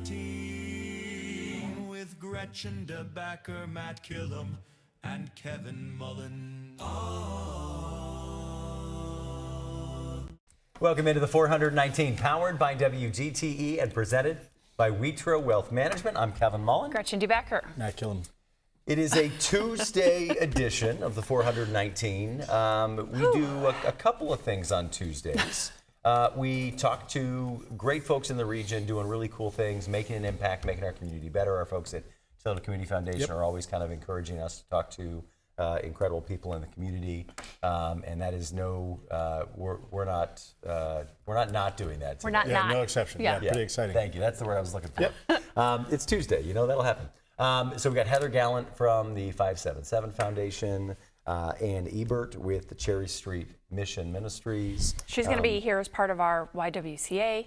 419 with Gretchen DeBacker, Matt Killam, and Kevin Mullen. Welcome into the 419, powered by WGTE and presented by Whetro Wealth Management. I'm Kevin Mullen. Gretchen DeBacker. Matt Killam. It is a Tuesday edition of the 419. We do a couple of things on Tuesdays. We talk to great folks in the region doing really cool things, making an impact, making our community better. Our folks at Toledo Community Foundation are always kind of encouraging us to talk to incredible people in the community, and that is we're not doing that today. We're not. No exception. Yeah, pretty exciting. Thank you. That's the word I was looking for. Yep. It's Tuesday. That'll happen. So we got Heather Gallant from the 577 Foundation and Ebbert with the Cherry Street Mission Ministries. She's going to be here as part of our YWCA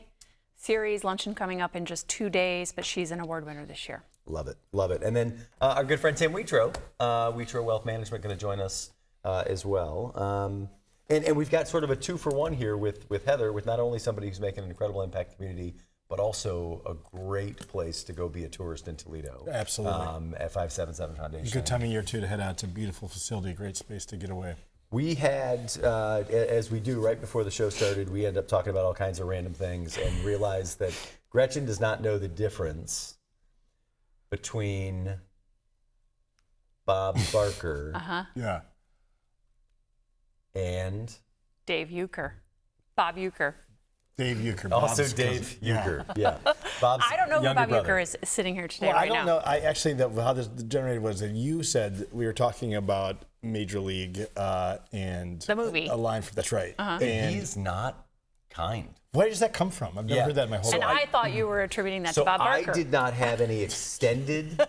series luncheon coming up in just 2 days, but she's an award winner this year. Love it, love it. And then our good friend Tim Whetro, Whetro Wealth Management, going to join us as well. And we've got sort of a 2-for-1 here with Heather, with not only somebody who's making an incredible impact in the community, but also a great place to go be a tourist in Toledo. Absolutely. At 577 Foundation. Good time of year, too, to head out to a beautiful facility, great space to get away. We had, as we do right before the show started, we ended up talking about all kinds of random things and realized that Gretchen does not know the difference between Bob Barker Yeah. and Dave Euchre. Bob Euchre. Dave Euchre. also Bob's Dave cousin. Euchre. Yeah. Bob's I don't know who younger Bob brother. Euchre is sitting here today Well, right I don't now. know. I actually, how this generated was that you said we were talking about Major League and The movie. A line for that's right. And he's not kind. Where does that come from? I've never heard that in my whole And life. I thought you were attributing that So to Bob I Barker. did not have any extended.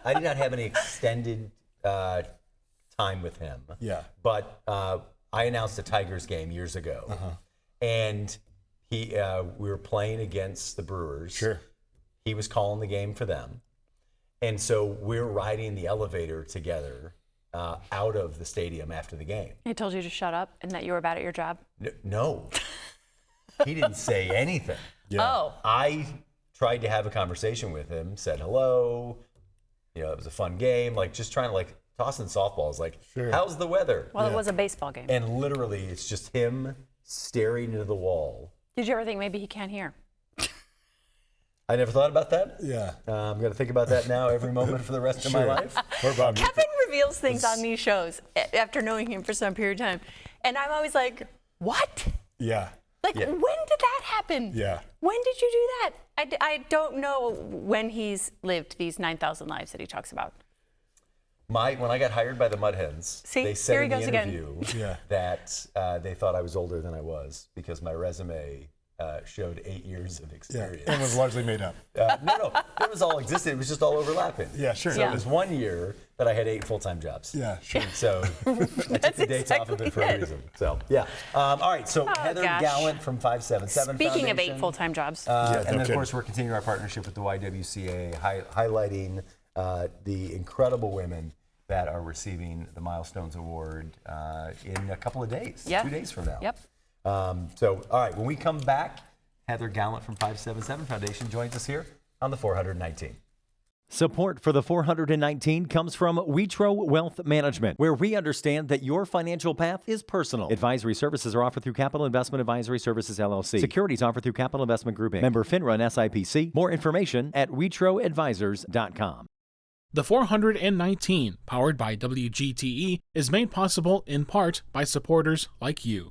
I did not have any extended time with him. Yeah. But I announced a Tigers game years ago, and we were playing against the Brewers. Sure. He was calling the game for them, and so we're riding the elevator together out of the stadium after the game. He told you to shut up and that you were bad at your job. No, he didn't say anything. Yeah. Oh. I tried to have a conversation with him, said hello. It was a fun game, just trying to tossing softballs, Sure. how's the weather? Well, it was a baseball game. And literally, it's just him staring into the wall. Did you ever think maybe he can't hear? I never thought about that. Yeah. I'm going to think about that now every moment for the rest of my life. Poor Bob. Kevin reveals things on these shows after knowing him for some period of time. And I'm always like, what? Yeah. When did that happen? Yeah. When did you do that? I don't know when he's lived these 9,000 lives that he talks about. When I got hired by the Mud Hens, See, they said here in he the goes again. interview that they thought I was older than I was because my resume showed 8 years of Yeah. experience. And was largely made up. No, it was all existed. It was just all overlapping. Yeah, sure. So it was 1 year that I had 8 full-time jobs. Yeah, sure. So I took the dates off of it for a reason. So yeah. All right. So Heather gosh. Gallant from 577 Speaking of Foundation. 8 full-time jobs. And then, of kidding. course, we're continuing our partnership with the YWCA, highlighting the incredible women that are receiving the Milestones Award in a couple of days, 2 days from now. Yep. So, all right, when we come back, Heather Gallant from 577 Foundation joins us here on the 419. Support for the 419 comes from Whetro Wealth Management, where we understand that your financial path is personal. Advisory services are offered through Capital Investment Advisory Services, LLC. Securities offered through Capital Investment Group, Inc. Member FINRA and SIPC. More information at WhetroAdvisors.com. The 419, powered by WGTE, is made possible in part by supporters like you.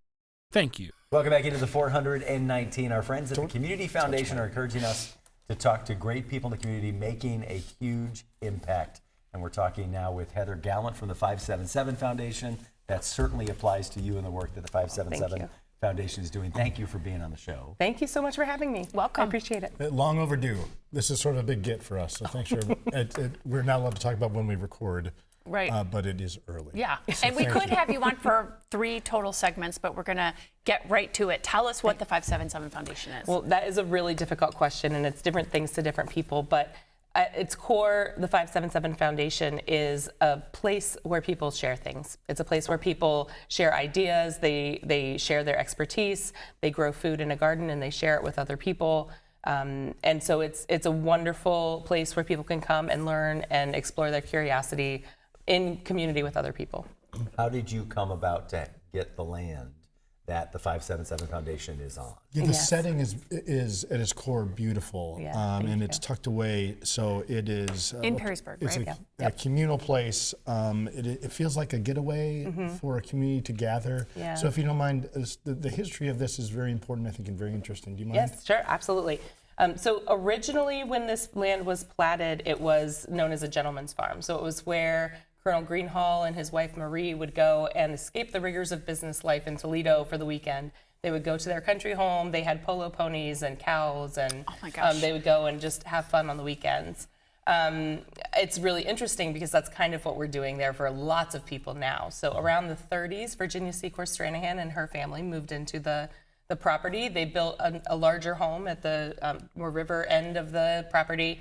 Thank you. Welcome back into the 419. Our friends at the Community Foundation are encouraging us to talk to great people in the community making a huge impact. And we're talking now with Heather Gallant from the 577 Foundation. That certainly applies to you and the work that the 577 Foundation is doing. Thank you for being on the show. Thank you so much for having me. Welcome. I appreciate it. Long overdue. This is sort of a big get for us, so thanks for we're not allowed to talk about when we record, Right. but it is early. Yeah, and we could have you on for 3 total segments, but we're going to get right to it. Tell us what the 577 Foundation is. Well, that is a really difficult question, and it's different things to different people, but at its core, the 577 Foundation is a place where people share things. It's a place where people share ideas, they share their expertise, they grow food in a garden, and they share it with other people. And so it's a wonderful place where people can come and learn and explore their curiosity in community with other people. How did you come about to get the land that the 577 Foundation is on? Yeah, the Yes. setting is at its core beautiful, Yeah, and thank it's you. tucked away, so it is In Perrysburg, it's right? a communal place. It feels like a getaway for a community to gather. Yeah. So if you don't mind, the history of this is very important, I think, and very interesting. Do you mind? Yes, sure, absolutely. So originally, when this land was platted, it was known as a gentleman's farm. So it was where Colonel Greenhall and his wife Marie would go and escape the rigors of business life in Toledo for the weekend. They would go to their country home. They had polo ponies and cows, and Oh my gosh. they would go and just have fun on the weekends. It's really interesting because that's kind of what we're doing there for lots of people now. So around the 30s, Virginia Secor Stranahan and her family moved into the property. They built a larger home at the more river end of the property,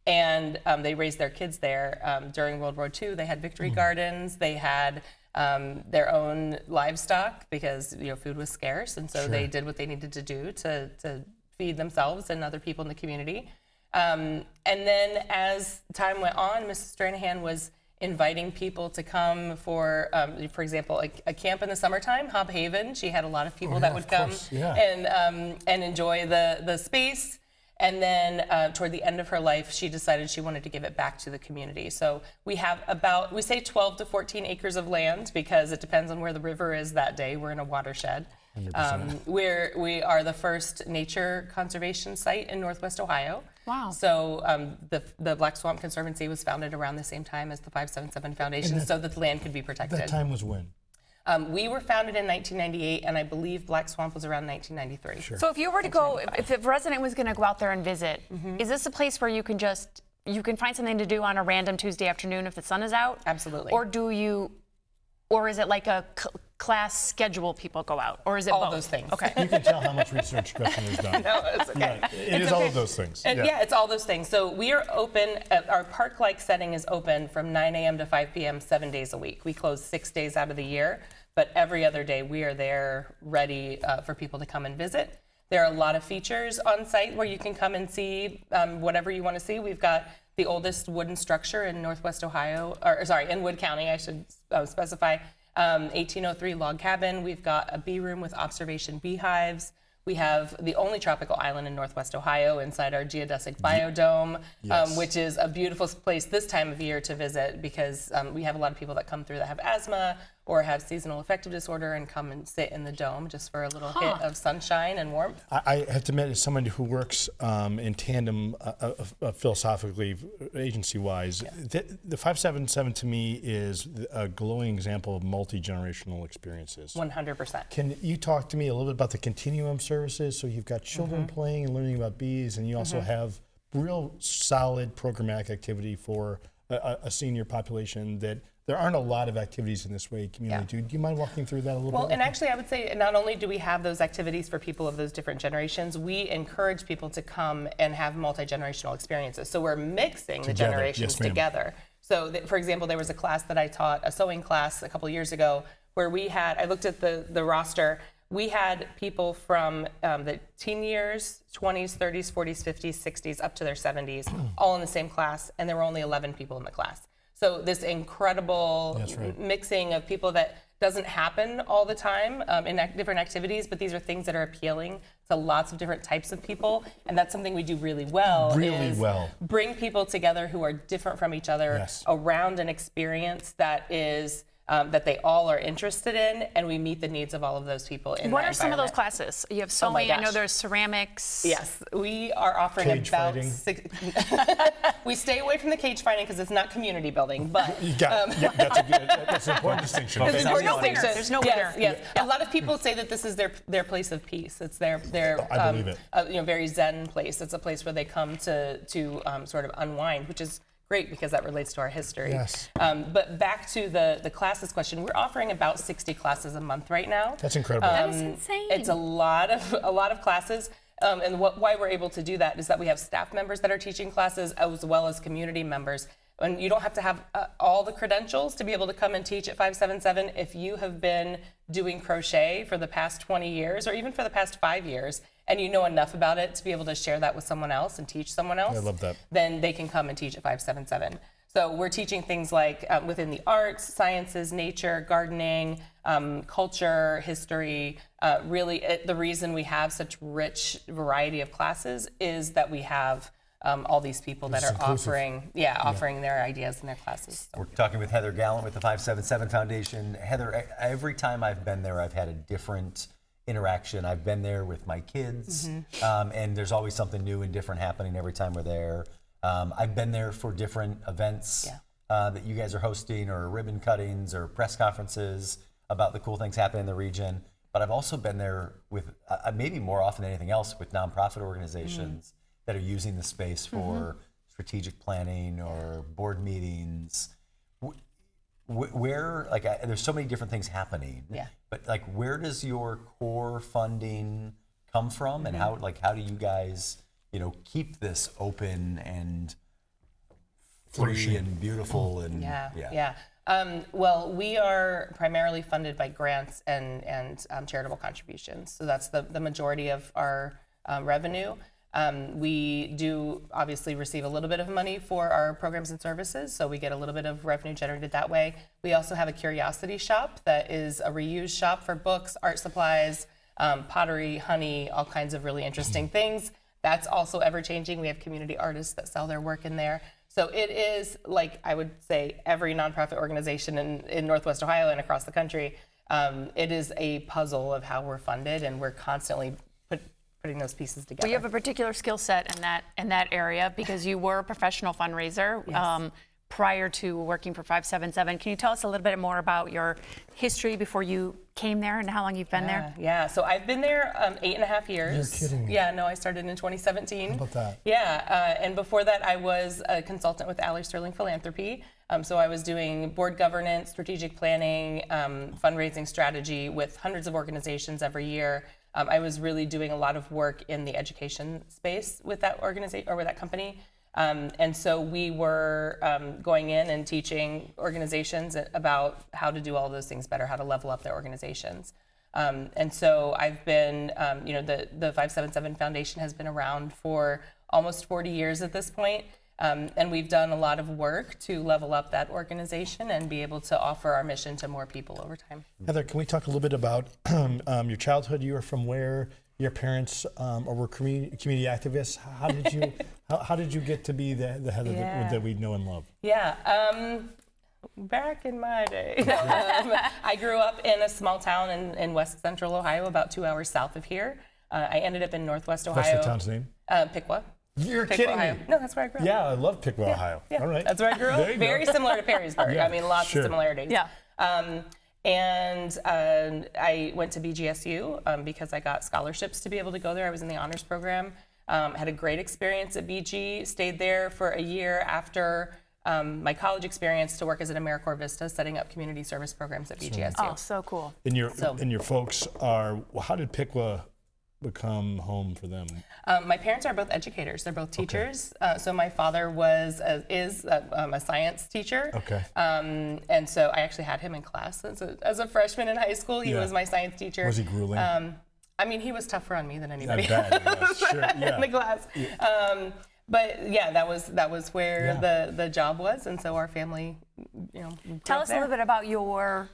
and they raised their kids there. During World War II, they had victory gardens. They had their own livestock because food was scarce, and so they did what they needed to do to feed themselves and other people in the community. And then as time went on, Mrs. Stranahan was inviting people to come for example, a camp in the summertime, Hop Haven. She had a lot of people that would come and enjoy the space. And then toward the end of her life, she decided she wanted to give it back to the community. So we have we say 12 to 14 acres of land because it depends on where the river is that day. We're in a watershed. We are the first nature conservation site in Northwest Ohio. Wow. So the Black Swamp Conservancy was founded around the same time as the 577 Foundation so that the land could be protected. That time was when? We were founded in 1998, and I believe Black Swamp was around 1993. Sure. So if you were to go, if a resident was going to go out there and visit, is this a place where you can find something to do on a random Tuesday afternoon if the sun is out? Absolutely. Or is it like a class schedule people go out? Or is it All both? those things. Okay. You can tell how much research Gretchen has done. No, it's okay. Yeah, it is all of those things. And yeah, it's all those things. So we are open, our park-like setting is open from 9 a.m. to 5 p.m. 7 days a week. We close 6 days out of the year, but every other day we are there ready for people to come and visit. There are a lot of features on site where you can come and see whatever you want to see. We've got the oldest wooden structure in Northwest Ohio, in Wood County, I should specify. 1803 log cabin. We've got a bee room with observation beehives. We have the only tropical island in Northwest Ohio inside our geodesic biodome, which is a beautiful place this time of year to visit because we have a lot of people that come through that have asthma or have seasonal affective disorder and come and sit in the dome just for a little hit of sunshine and warmth. I have to admit, as someone who works in tandem philosophically, agency-wise, the 577 to me is a glowing example of multi-generational experiences. 100%. Can you talk to me a little bit about the continuum services? So you've got children playing and learning about bees, and you also have real solid programmatic activity for a senior population that there aren't a lot of activities in this way community. Do you mind walking through that a little bit? Well, and actually I would say not only do we have those activities for people of those different generations, we encourage people to come and have multi-generational experiences. So we're mixing the generations together. So for example, there was a class that I taught, a sewing class a couple of years ago, where I looked at the roster. We had people from the teen years, 20s, 30s, 40s, 50s, 60s, up to their 70s, all in the same class, and there were only 11 people in the class. So this incredible mixing of people that doesn't happen all the time in different activities, but these are things that are appealing to lots of different types of people, and that's something we do really well. Bring people together who are different from each other around an experience that is that they all are interested in, and we meet the needs of all of those people in What that are some of those environment. classes? You have sewing, I know there's ceramics. Yes, we are offering Cage about fighting. 6. We stay away from the cage fighting because it's not community building, but that's an important distinction. There's no winner. There's no winner. Yes. A lot of people say that this is their place of peace. It's their I believe it. Very zen place. It's a place where they come to sort of unwind, which is great because that relates to our history. Yes. But back to the classes question, we're offering about 60 classes a month right now. That's incredible. That is insane. It's a lot of classes. And why we're able to do that is that we have staff members that are teaching classes as well as community members. And you don't have to have all the credentials to be able to come and teach at 577. If you have been doing crochet for the past 20 years or even for the past 5 years and you know enough about it to be able to share that with someone else and teach someone else, I love that. then they can come and teach at 577. So we're teaching things like within the arts, sciences, nature, gardening, culture, history. The reason we have such rich variety of classes is that we have all these people that are offering their ideas in their classes. So. We're talking with Heather Gallant with the 577 Foundation. Heather, every time I've been there, I've had a different interaction. I've been there with my kids, and there's always something new and different happening every time we're there. I've been there for different events that you guys are hosting, or ribbon cuttings or press conferences about the cool things happening in the region. But I've also been there with, maybe more often than anything else, with nonprofit organizations that are using the space for strategic planning or board meetings. Where, like, there's so many different things happening. Yeah. But like, where does your core funding come from, and how do you guys, keep this open and free and beautiful and well, we are primarily funded by grants and charitable contributions. So that's the majority of our revenue. We do obviously receive a little bit of money for our programs and services, so we get a little bit of revenue generated that way. We also have a curiosity shop that is a reuse shop for books, art supplies, pottery, honey, all kinds of really interesting things. That's also ever changing. We have community artists that sell their work in there. So it is, like I would say, every nonprofit organization in Northwest Ohio and across the country. It is a puzzle of how we're funded, and we're constantly putting those pieces together. Well, you have a particular skill set in that area because you were a professional fundraiser prior to working for 577. Can you tell us a little bit more about your history before you came there and how long you've been there? Yeah, so I've been there 8.5 years. You're kidding me. Yeah, no, I started in 2017. How about that? Yeah, and before that I was a consultant with Allie Sterling Philanthropy. So I was doing board governance, strategic planning, fundraising strategy with hundreds of organizations every year. I was really doing a lot of work in the education space with that organization or with that company. And so we were going in and teaching organizations about how to do all of those things better, how to level up their organizations. And so I've been, the 577 Foundation has been around for almost 40 years at this point. And we've done a lot of work to level up that organization and be able to offer our mission to more people over time. Heather, can we talk a little bit about your childhood? You were from where? Your parents were community activists. How did you get to be the Heather that we know and love? Yeah. Back in my day, I grew up in a small town in west central Ohio, about 2 hours south of here. I ended up in Northwest Ohio. What's the town's name? Piqua. You're Piqua, kidding Ohio. me. No, that's where I grew up. Yeah, I love Piqua, Ohio. Yeah. All right. That's where I grew up. There you Very go. similar to Perrysburg. Yeah, I mean, lots of similarities. Yeah. And I went to BGSU because I got scholarships to be able to go there. I was in the honors program. Had a great experience at BG. Stayed there for a year after my college experience to work as an AmeriCorps Vista, setting up community service programs at BGSU. Oh, so cool. And your folks are. How did Piqua become home for them? My parents are both educators. They're both teachers. So my father is a science teacher. Okay. And so I actually had him in class as a freshman in high school. He was my science teacher. Was he grueling? I mean, he was tougher on me than anybody I bet. Yeah, sure. Yeah. in the class. Yeah. But yeah, that was where the job was, and so our family, Tell us a little bit about your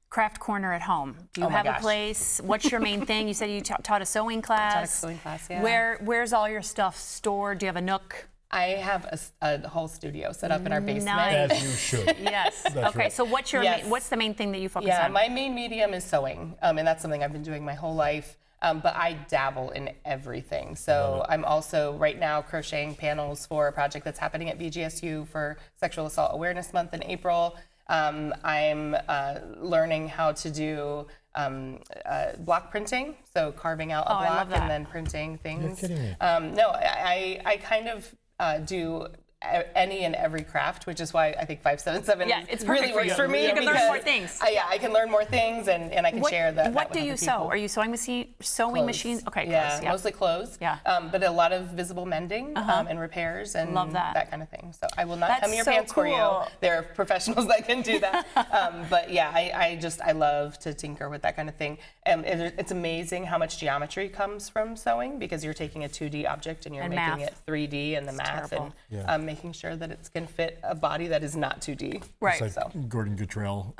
craft corner at home. Do you have a place? What's your main thing? You said you taught a sewing class. Taught a sewing class, yeah. Where's all your stuff stored? Do you have a nook? I have a whole studio set up in our basement. Nice. As you should. Yes. That's Okay. right. So what's the main thing that you focus Yeah, on? my main medium is sewing, and that's something I've been doing my whole life. But I dabble in everything. So I'm also right now crocheting panels for a project that's happening at BGSU for Sexual Assault Awareness Month in April. I'm learning how to do block printing, so carving out a block and then printing things. You're kidding me. No, I kind of do any and every craft, which is why I think 577 it's really perfect works for me. You can learn because more things. I can learn more things, and I can share that. What with do other you people. sew? Are you sewing machines? Okay, clothes. Yeah. Mostly clothes. Yeah. But a lot of visible mending and repairs and Love that. kind of thing. So I will not That's hem your so pants for you. cool. There are professionals that can do that. But yeah, I love to tinker with that kind of thing. It's amazing how much geometry comes from sewing because you're taking a 2D object and you're And making math. it 3D and the math terrible. and making sure that it can fit a body that is not 2D. Right. It's like Gordon Guttrell.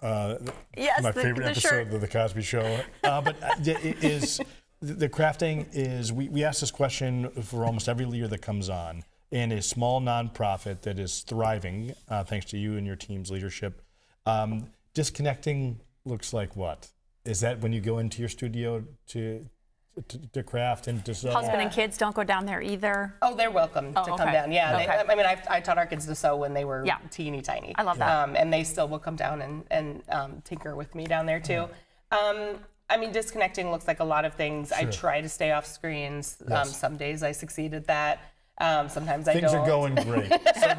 Yes, My the favorite episode shirt. of The Cosby Show. But it is the crafting is, we ask this question for almost every leader that comes on, and a small nonprofit that is thriving, thanks to you and your team's leadership. Disconnecting looks like what? Is that when you go into your studio to craft and to sew? Husband and kids don't go down there either. Oh, they're welcome to come okay. down. Yeah, Okay. I taught our kids to sew when they were Yeah. teeny tiny. I love that. And they still will come down and tinker with me down there too. Disconnecting looks like a lot of things. I try to stay off screens. Yes. Some days I succeed at that. Sometimes I don't. Things are going great. So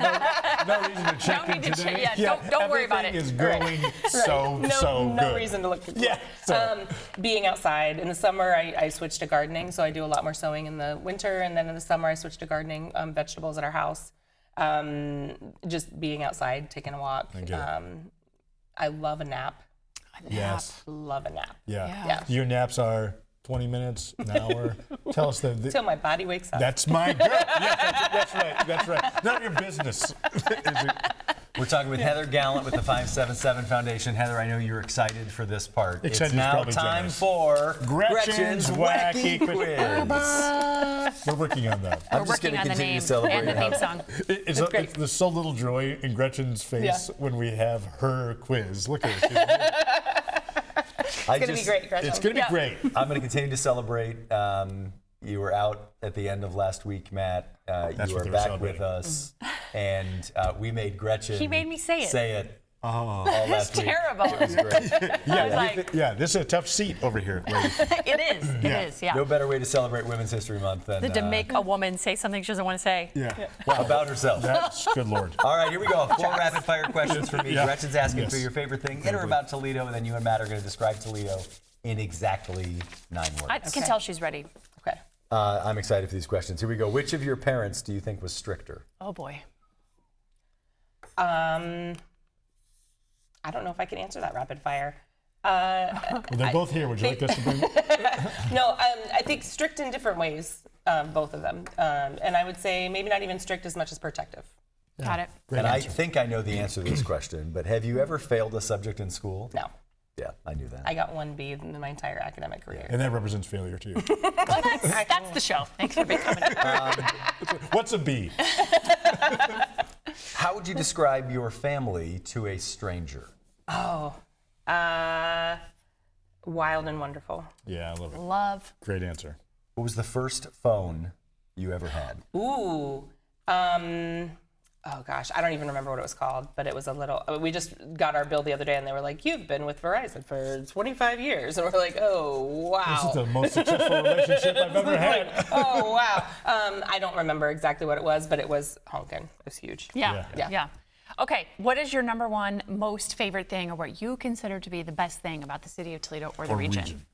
no reason to check Don't in need to today. check. Yeah, don't worry about Everything it. is going so good. No reason to look for Yeah, so- being outside. In the summer, I switched to gardening, so I do a lot more sewing in the winter, and then in the summer, I switched to gardening vegetables at our house. Just being outside, taking a walk. I get it. I love a nap. Yes. Love a nap. Yeah. Your naps are 20 minutes, an hour. Tell us Till my body wakes up. That's my girl. Yes, that's right. None of your business. We're talking with Heather Gallant with the 577 Foundation. Heather, I know you're excited for this part. Excited it's is now probably time generous. for Gretchen's Wacky Quiz. We're working on that. I'm We're just working going to on the continue name to celebrate and the theme how- song. There's so little joy in Gretchen's face when we have her quiz. Look at it. It's going to be great, Gretchen. It's going to be great. I'm going to continue to celebrate. You were out at the end of last week, Matt. You what are they were back celebrating. with us, and we made Gretchen. He made me say it. Say it. All It's last week. terrible. It was great. Yeah, this is a tough seat over here, lady. It is. No better way to celebrate Women's History Month than To make a woman say something she doesn't want to say. Yeah. about herself. That's good Lord. All right, here we go. 4 rapid fire questions for me. Yeah. Gretchen's asking Yes. for your favorite thing in or about Toledo, and then you and Matt are going to describe Toledo in exactly 9 words. I can tell she's ready. Okay. I'm excited for these questions. Here we go. Which of your parents do you think was stricter? Oh boy. I don't know if I can answer that rapid fire. Well, they're both here. Would you like us to bring? No, I think strict in different ways, both of them. And I would say maybe not even strict as much as protective. Got it. Great And answer. I think I know the answer to this question, but have you ever failed a subject in school? No, Yeah, I knew that. I got 1 B in my entire academic career. And that represents failure to you. That's the show. Thanks for becoming. What's a B? How would you describe your family to a stranger? Wild and wonderful. Yeah, I love it. Love. Great answer. What was the first phone you ever had? Ooh. Oh gosh, I don't even remember what it was called, but it was a little. We just got our bill the other day, and they were like, "You've been with Verizon for 25 years," and we're like, "Oh wow." This is the most successful relationship I've ever had. Oh wow. I don't remember exactly what it was, but it was honking. It was huge. Yeah. Okay, what is your number one most favorite thing, or what you consider to be the best thing about the city of Toledo or the region?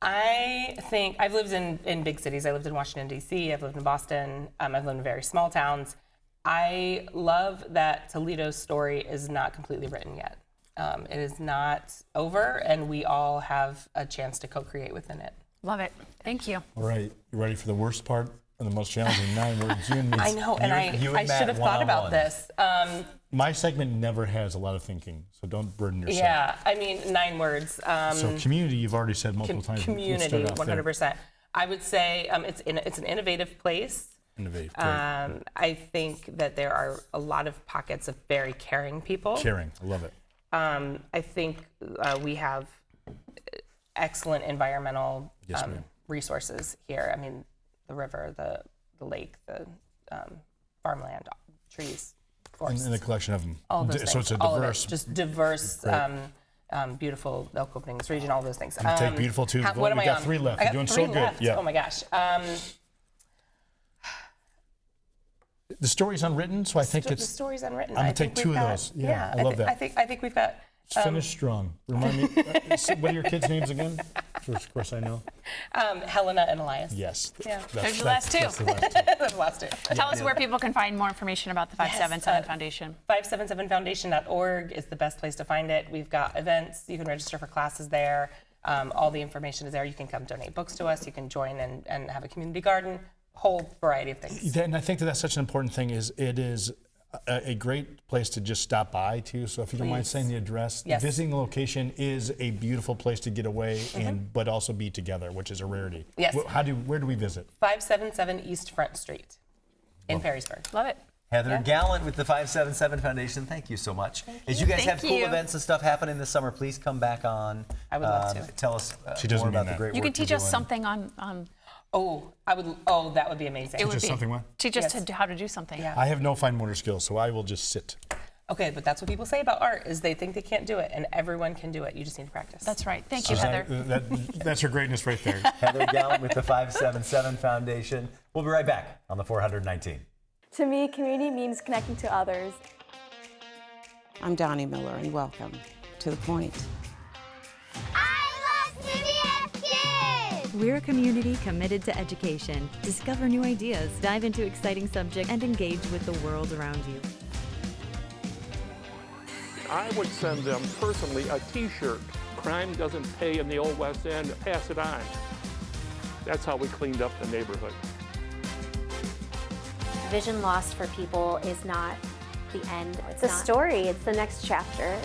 I think I've lived in big cities. I lived in Washington, D.C. I've lived in Boston. I've lived in very small towns. I love that Toledo's story is not completely written yet. It is not over, and we all have a chance to co-create within it. Love it. Thank you. All right, you ready for the worst part and the most challenging 9 words? You and me. I know, and you and I Matt should have thought about one-on-one. this. My segment never has a lot of thinking, so don't burden yourself. Yeah, I mean, 9 words. So community, you've already said multiple times. Let's Community, start off there. 100%. I would say it's an innovative place. Innovate. Great. I think that there are a lot of pockets of very caring people. Caring, I love it. I think we have excellent environmental Yes, ma'am. resources here. I mean, the river, the lake, the farmland, trees, forests. And a collection of them. all those So things. it's a all diverse. of it. Just diverse, Great. beautiful elk openings region, all those things. You take beautiful too. What am We I got on? 3 left. I You're got doing 3 so good. left. Yeah. Oh my gosh. The story's unwritten, so I think The it's. story's unwritten. I'm gonna I take think two we've of got- those. Yeah, I love that. I think we've got. Finish strong. Remind me, what are your kids' names again? Of course I know. Helena and Elias. Yes. Yeah. There's the last two. That's the last two. Those last two. Tell us where people can find more information about the 577 Foundation. 577foundation.org is the best place to find it. We've got events. You can register for classes there. All the information is there. You can come donate books to us. You can join and have a community garden. Whole variety of things. And I think that's such an important thing. It is a great place to just stop by too. So if you don't mind saying the address, Yes. visiting the location is a beautiful place to get away but also be together, which is a rarity. Yes. Where do we visit? 577 East Front Street in Perrysburg. Love it. Heather Gallant with the 577 Foundation, thank you so much. As you guys have cool you. events and stuff happening this summer, please come back on. I would love to. Tell us She doesn't more mean about the that. great You work can teach you're us doing. something on That would be amazing. it would us be. something what? Teach us Yes. how to do something. Yeah. I have no fine motor skills, so I will just sit. Okay, but that's what people say about art is they think they can't do it, and everyone can do it. You just need to practice. That's right. Thank you, Heather. That's her greatness right there. Heather Gallant with the 577 Foundation. We'll be right back on the 419. To me, community means connecting to others. I'm Donnie Miller, and welcome to The Point. I love CBS Kids! We're a community committed to education. Discover new ideas, dive into exciting subjects, and engage with the world around you. I would send them personally a t-shirt. Crime doesn't pay in the old West End, pass it on. That's how we cleaned up the neighborhood. Vision loss for people is not the end. It's a story, it's the next chapter.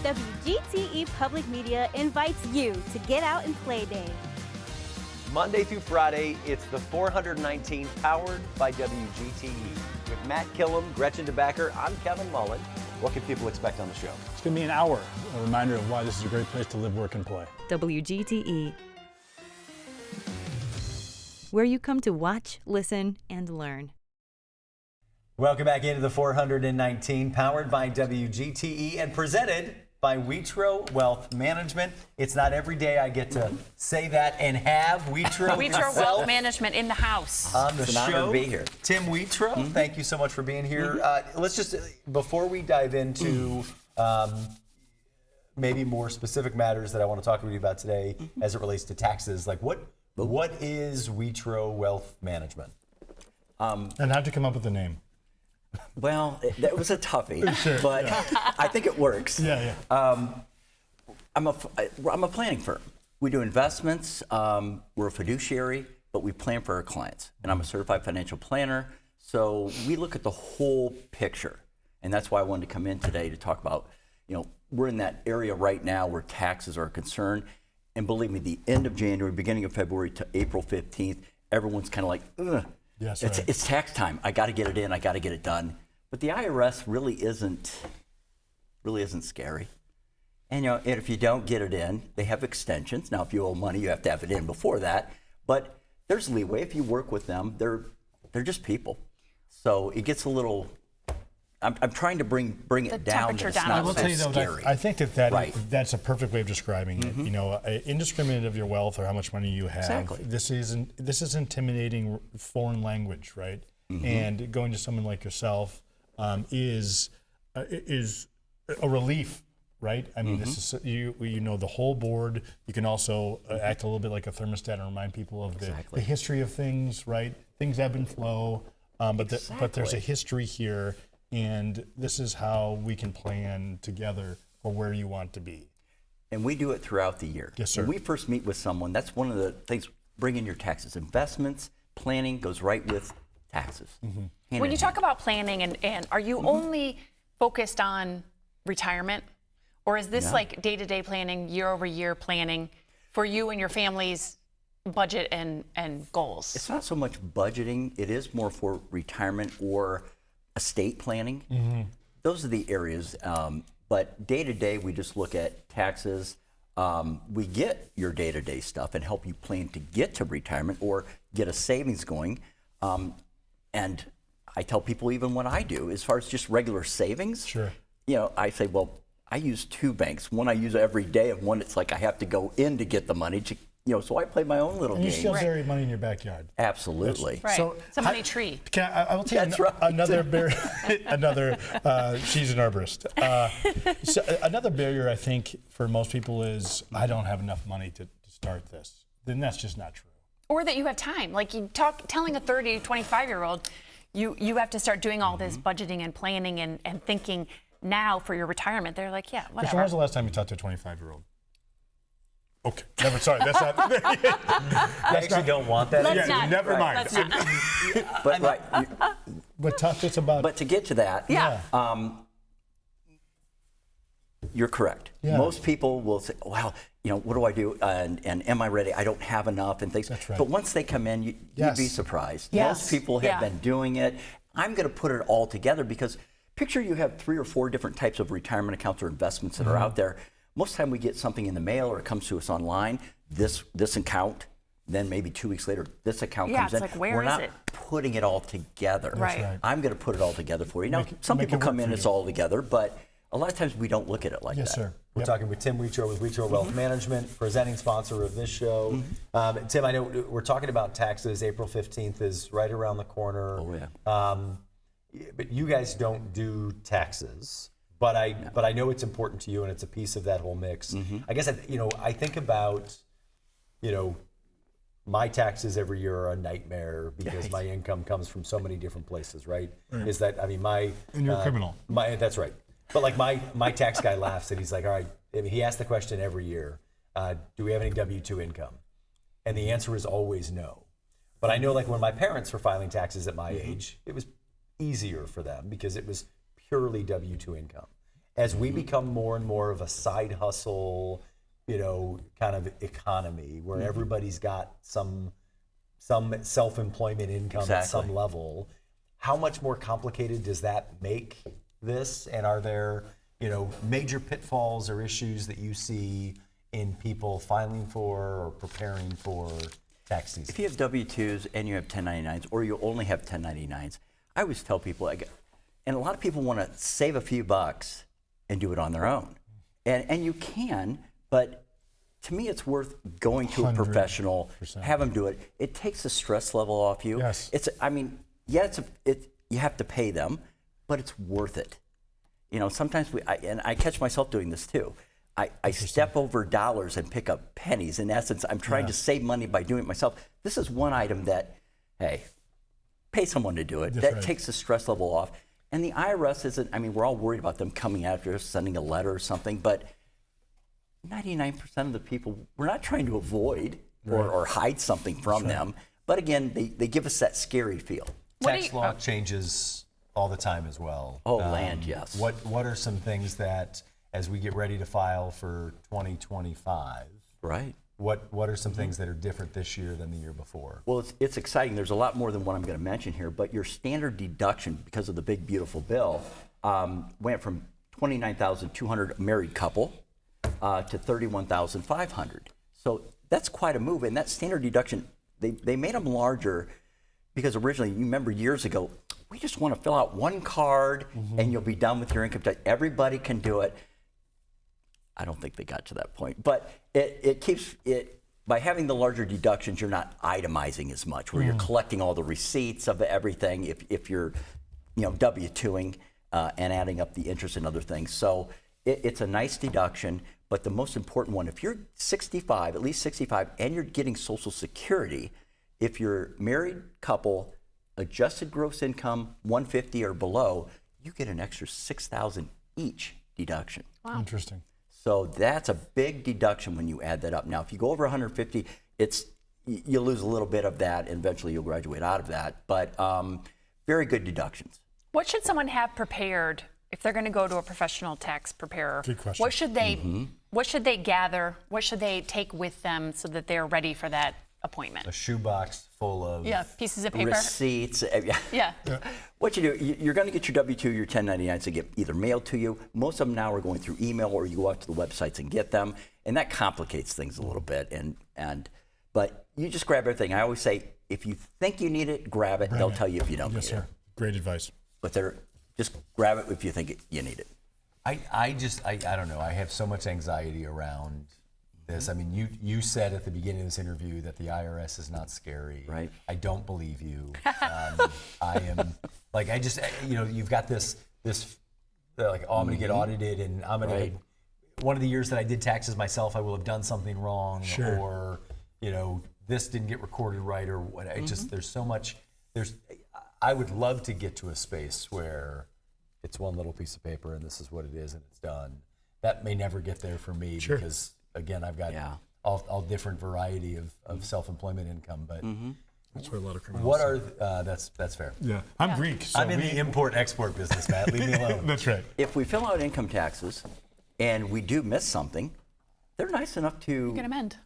WGTE Public Media invites you to Get Out and Play Day. Monday through Friday, it's the 419 powered by WGTE. With Matt Killam, Gretchen DeBacker, I'm Kevin Mullen. What can people expect on the show? It's going to be an hour, a reminder of why this is a great place to live, work, and play. WGTE, where you come to watch, listen, and learn. Welcome back into the 419, powered by WGTE and presented by Whetro Wealth Management. It's not every day I get to say that and have Whetro Whetro Wealth Management in the house. on the It's an show. honor to be here. Tim Whetro, thank you so much for being here. Let's just, before we dive into maybe more specific matters that I want to talk with you about today as it relates to taxes, like what is Whetro Wealth Management? And how'd you come up with the name? Well, that was a toughie, but I think it works. Yeah. I'm a planning firm. We do investments. We're a fiduciary, but we plan for our clients. And I'm a certified financial planner, so we look at the whole picture. And that's why I wanted to come in today to talk about, we're in that area right now where taxes are a concern. And believe me, the end of January, beginning of February to April 15th, everyone's kind of like, ugh. Yes, It's tax time. I got to get it in. I got to get it done. But the IRS really isn't scary. And and if you don't get it in, they have extensions. Now, if you owe money, you have to have it in before that. But there's leeway if you work with them. They're just people. So it gets a little. I'm trying to bring it down. temperature That it's down. not I I will so tell you though, scary. I think Right. that's a perfect way of describing it. Indiscriminate of your wealth or how much money you have. Exactly. This is intimidating foreign language, right? And going to someone like yourself is a relief, right? I mean, this is you know the whole board. You can also act a little bit like a thermostat and remind people of the history of things, right? Things ebb and flow, but there's a history here. And this is how we can plan together for where you want to be. And we do it throughout the year. Yes, sir. When we first meet with someone, that's one of the things, bring in your taxes. Investments, planning goes right with taxes. Hand When in you talk about planning, and are you only focused on retirement? Or is this like day-to-day planning, year-over-year planning for you and your family's budget and goals? It's not so much budgeting. It is more for retirement or estate planning. Those are the areas. But day-to-day, we just look at taxes. We get your day-to-day stuff and help you plan to get to retirement or get a savings going. And I tell people even what I do, as far as just regular savings, I say, well, I use two banks. One I use every day, and one it's like I have to go in to get the money to so I play my own little And you game. still carry money in your backyard. Absolutely. Right. So it's a money tree. I will tell you another barrier. She's an arborist. So another barrier I think for most people is I don't have enough money to start this. Then that's just not true. Or that you have time. Like telling a 30, 25-year-old, you have to start doing all this budgeting and planning and thinking now for your retirement. They're like, yeah, whatever. When was the last time you talked to a 25-year-old? Okay, never. Sorry, that's not. I actually don't want that. Let's not. Never mind. Let's not. But talk to us about. But to get to that, you're correct. Yeah. Most people will say, "Well, what do I do? And am I ready? I don't have enough and things." That's right. But once they come in, you'd be surprised. Yes. Most people have been doing it. I'm going to put it all together because picture you have 3 or 4 different types of retirement accounts or investments that are out there. Most of the time we get something in the mail or it comes to us online, this account, then maybe 2 weeks later, this account comes in. Like, where We're is not it? putting it all together. Right. I'm going to put it all together for you. Now, some people come in, it's all together, but a lot of times we don't look at it like that. Yes, sir. We're talking with Tim Whetro with Whetro Wealth Management, presenting sponsor of this show. Tim, I know we're talking about taxes. April 15th is right around the corner. Oh, yeah. But you guys don't do taxes. But I know it's important to you, and it's a piece of that whole mix. I guess I think about, my taxes every year are a nightmare because my income comes from so many different places, right? Is that and you're a criminal. That's right. But like my tax guy laughs and he's like, all right. He asks the question every year, do we have any W-2 income? And the answer is always no. But I know like when my parents were filing taxes at my age, it was easier for them because it was purely W-2 income. As we become more and more of a side hustle, kind of economy where everybody's got some self-employment income at some level, how much more complicated does that make this? And are there, major pitfalls or issues that you see in people filing for or preparing for tax season? If you have W-2s and you have 1099s, or you only have 1099s, I always tell people, and a lot of people want to save a few bucks and do it on their own. And you can, but to me it's worth going to a professional, have them do it. It takes the stress level off you. Yes. You have to pay them, but it's worth it. Sometimes I catch myself doing this too. I step over dollars and pick up pennies. In essence, I'm trying to save money by doing it myself. This is one item that, hey, pay someone to do it. That takes the stress level off. And the IRS isn't, we're all worried about them coming after us, sending a letter or something, but 99% of the people, we're not trying to avoid or hide something from them. But again, they give us that scary feel. Tax law changes all the time as well. Oh, land, yes. What are some things that, as we get ready to file for 2025, right? What are some things that are different this year than the year before? Well, it's exciting. There's a lot more than what I'm going to mention here, but your standard deduction, because of the big, beautiful bill, went from $29,200 married couple to $31,500. So that's quite a move. And that standard deduction, they made them larger because originally, you remember years ago, we just want to fill out one card and you'll be done with your income tax. Everybody can do it. I don't think they got to that point, but it keeps it, by having the larger deductions, you're not itemizing as much, where you're collecting all the receipts of everything if you're, W-2ing and adding up the interest and other things. So it's a nice deduction, but the most important one, if you're 65, at least 65, and you're getting Social Security, if you're married couple, adjusted gross income 150 or below, you get an extra $6,000 each deduction. Wow. Interesting. So that's a big deduction when you add that up. Now, if you go over 150, you lose a little bit of that, and eventually you'll graduate out of that. But very good deductions. What should someone have prepared if they're going to go to a professional tax preparer? Good question. What should they gather? What should they take with them so that they're ready for that appointment? A shoebox full of pieces of paper, receipts. Yeah. What you do, you're going to get your W-2, your 1099s to get either mailed to you. Most of them now are going through email, or you go out to the websites and get them, and that complicates things a little bit. But you just grab everything. I always say, if you think you need it, grab it. They'll tell you if you don't need it. Great advice. But just grab it if you think you need it. I don't know. I have so much anxiety around this. I mean, you said at the beginning of this interview that the IRS is not scary. Right. I don't believe you. I am like, I just, you've got this like, oh, I'm going to get audited, and I'm going to. One of the years that I did taxes myself, I will have done something wrong, or this didn't get recorded right, or what. I just there's so much. I would love to get to a space where it's one little piece of paper and this is what it is and it's done. That may never get there for me because again, I've got all different variety of self-employment income, but. That's where a lot of criminals. What are that's fair. Yeah, I'm Greek. So I'm in the import-export business, Matt. Leave me alone. That's right. If we fill out income taxes and we do miss something, they're nice enough to. You can amend.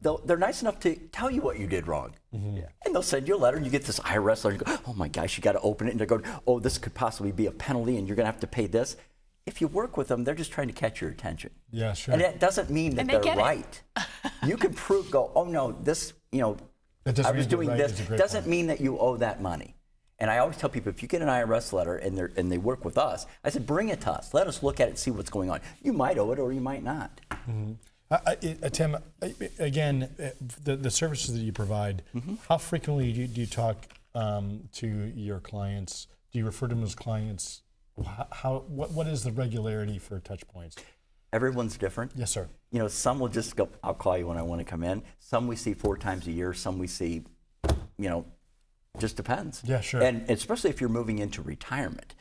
They're nice enough to tell you what you did wrong. And they'll send you a letter, and you get this IRS letter, and you go, oh my gosh, you got to open it, and they're going, oh, this could possibly be a penalty, and you're going to have to pay this. If you work with them, they're just trying to catch your attention. Yeah, sure. And that doesn't mean that they're right. You can go, oh no, this, I was doing this. Doesn't mean that you owe that money. And I always tell people, if you get an IRS letter and they work with us, I said, bring it to us. Let us look at it and see what's going on. You might owe it or you might not. Tim, again, the services that you provide, how frequently do you talk to your clients? Do you refer to them as clients? What is the regularity for touch points? Everyone's different. Yes, sir. Some will just go, I'll call you when I want to come in. Some we see 4 times a year. Some we see, just depends. Yeah, sure. And especially if you're moving into retirement,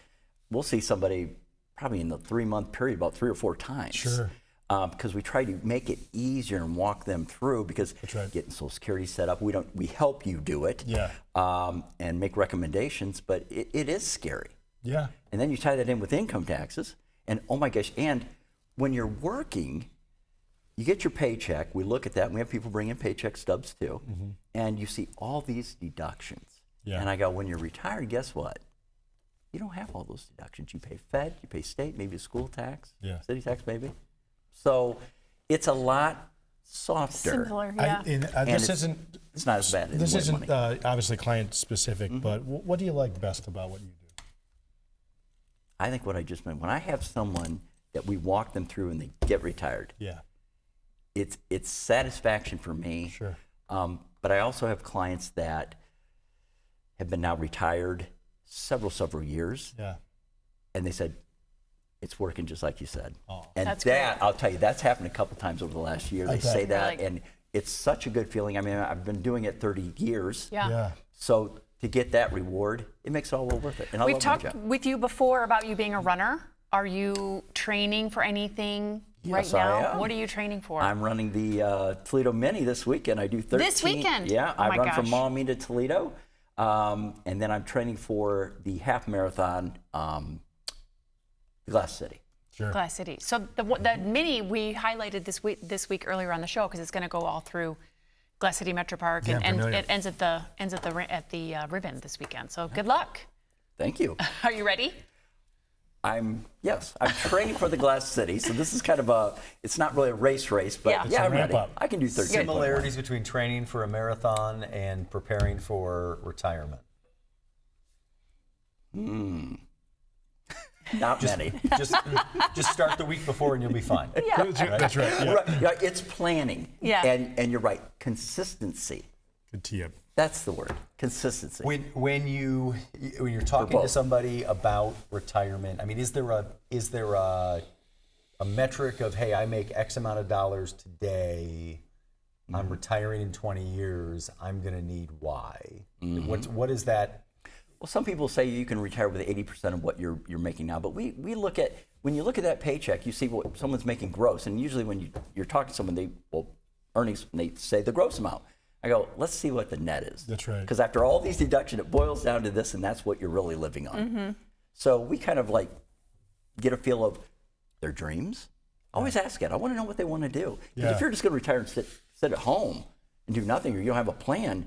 we'll see somebody probably in the 3-month period about 3 or 4 times. Sure. Because we try to make it easier and walk them through, because getting Social Security set up, we help you do it. Yeah. And make recommendations, but it is scary. Yeah. And then you tie that in with income taxes, and oh my gosh, and when you're working, you get your paycheck, we look at that, and we have people bring in paycheck stubs too, and you see all these deductions. Yeah. And I go, when you're retired, guess what? You don't have all those deductions. You pay Fed, you pay state, maybe a school tax, city tax maybe. So it's a lot softer. Simpler, yeah. It's not as bad. This isn't obviously client specific, but what do you like best about what you do? I think what I just meant, when I have someone that we walk them through and they get retired, it's satisfaction for me. Sure. But I also have clients that have been now retired several years. Yeah. And they said, it's working just like you said. Oh. And That's that, great. I'll tell you, that's happened a couple times over the last year. They say that, and it's such a good feeling. I mean, I've been doing it 30 years. Yeah. So to get that reward, it makes it all well worth it. And We've talked with you before about you being a runner. Are you training for anything right now? I am. What are you training for? I'm running the Toledo Mini this weekend. I do 13. This weekend? Yeah, Oh I my run gosh. from Maumee to Toledo. And then I'm training for the half marathon, Glass City. Sure. Glass City. So the mini we highlighted this week earlier on the show because it's going to go all through Glass City Metro Park and it ends at the ribbon this weekend. So good luck. Thank you. Are you ready? I'm training for the Glass City, so this is kind of it's not really a race, but I'm ready. I can do 13. Similarities between training for a marathon and preparing for retirement. Not many. Just start the week before and you'll be fine. Yeah. That's right. Yeah. Right. It's planning. Yeah. And you're right. Consistency. Good tee up. That's the word. Consistency. When you're talking to somebody about retirement, I mean, is there a metric of, hey, I make X amount of dollars today, I'm retiring in 20 years, I'm going to need Y? What is that? Well, some people say you can retire with 80% of what you're making now, but we look at, when you look at that paycheck, you see what someone's making gross, and usually when you're talking to someone, earnings, and they say the gross amount. I go, let's see what the net is. That's right. Because after all these deductions, it boils down to this, and that's what you're really living on. So we kind of like get a feel of their dreams. Always ask it. I want to know what they want to do. Because if you're just going to retire and sit at home and do nothing, or you don't have a plan,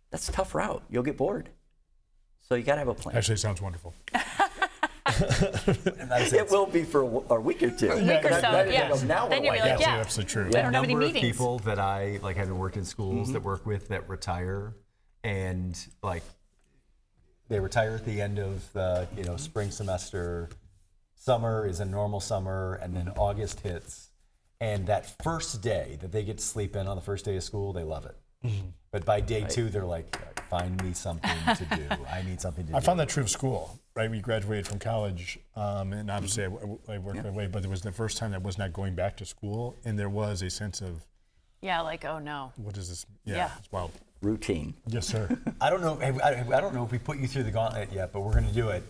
that's a tough route. You'll get bored. So you got to have a plan. Actually, sounds wonderful. It will be for a week or two. A week or so, yeah. Now then you'll be like, That's absolutely true. I don't have any number of meetings. people that I having worked in schools that work with that retire, and they retire at the end of the spring semester. Summer is a normal summer, and then August hits, And that first day that they get to sleep in on the first day of school, they love it. But by day 2, they're like, find me something to do. I need something to do. I found that true of school, right? We graduated from college, and obviously I worked my way, but it was the first time I was not going back to school, and there was a sense of, Yeah, like, oh no. what is this? Yeah. It's wild. Routine. Yes, sir. I don't know. I don't know if we put you through the gauntlet yet, but we're going to do it.